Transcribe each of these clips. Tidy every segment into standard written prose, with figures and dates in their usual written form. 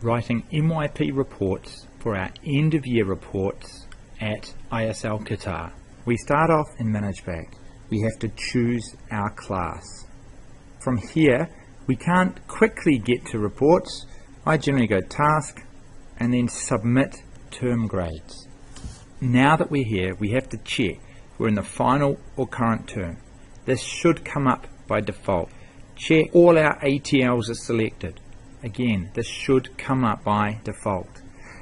writing MYP reports for our end of year reports at ISL Qatar. We start off in Managebac. We have to choose our class. From here, we can't quickly get to reports. I generally go task and then submit term grades. Now that we're here, we have to check we're in the final or current term. This should come up by default. Check all our ATLs are selected. Again, this should come up by default.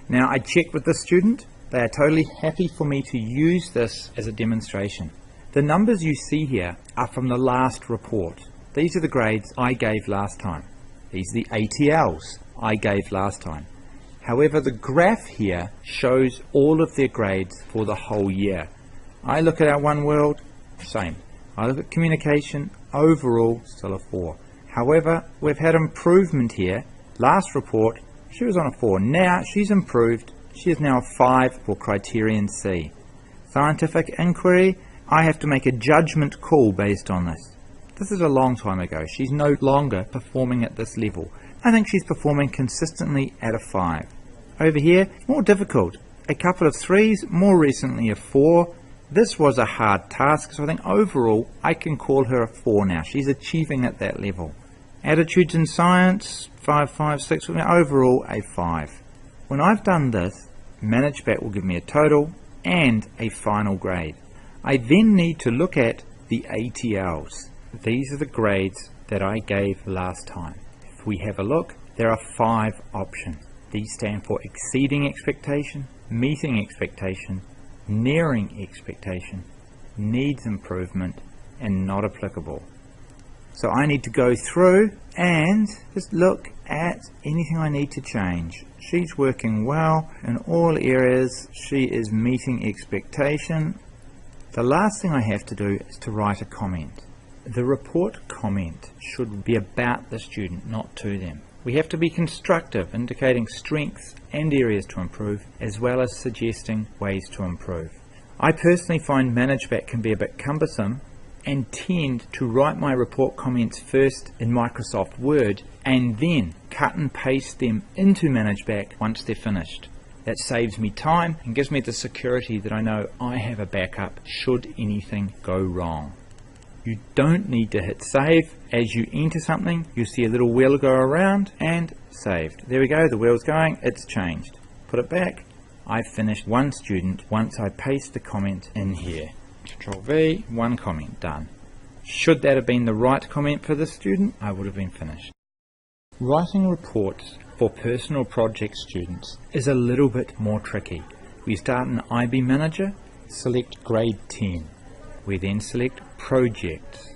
Now I checked with the student. They are totally happy for me to use this as a demonstration. The numbers you see here are from the last report. These are the grades I gave last time. These are the ATLs I gave last time. However, the graph here shows all of their grades for the whole year. I look at our One World, same. I look at communication, overall still a 4. However, we've had improvement here. Last report, she was on a 4. Now she's improved. She is now a 5 for criterion C. Scientific inquiry, I have to make a judgment call based on this. This is a long time ago. She's no longer performing at this level. I think she's performing consistently at a 5. Over here, more difficult. A couple of 3s, more recently a 4. This was a hard task, so I think overall I can call her a 4 now. She's achieving at that level. Attitudes in science, 5, 5, 6, overall a 5. When I've done this, Managebac will give me a total and a final grade. I then need to look at the ATLs. These are the grades that I gave last time. If we have a look, there are 5 options. These stand for exceeding expectation, meeting expectation, nearing expectation, needs improvement, and not applicable. So I need to go through and just look at anything I need to change. She's working well in all areas. She is meeting expectation. The last thing I have to do is to write a comment. The report comment should be about the student, not to them. We have to be constructive, indicating strengths and areas to improve, as well as suggesting ways to improve. I personally find Managebac can be a bit cumbersome and tend to write my report comments first in Microsoft Word and then cut and paste them into Managebac once they're finished. That saves me time and gives me the security that I know I have a backup should anything go wrong. You don't need to hit save. As you enter something, you'll see a little wheel go around and saved. There we go, the wheel's going, it's changed. Put it back. I've finished one student once I paste the comment in here. Control V, one comment, done. Should that have been the right comment for this student, I would have been finished. Writing reports for personal project students is a little bit more tricky. We start in IB Manager, select grade 10. We then select projects.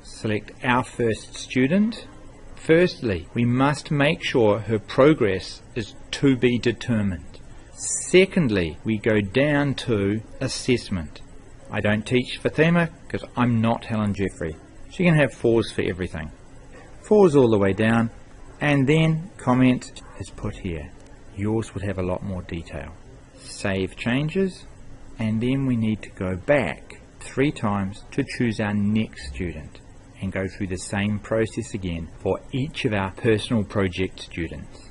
Select our first student. Firstly, we must make sure her progress is to be determined. Secondly, we go down to assessment. I don't teach for Thema because I'm not Helen Jeffrey. She can have 4s for everything. 4s all the way down, and then comment is put here. Yours would have a lot more detail. Save changes, and then we need to go back 3 times to choose our next student and go through the same process again for each of our personal project students.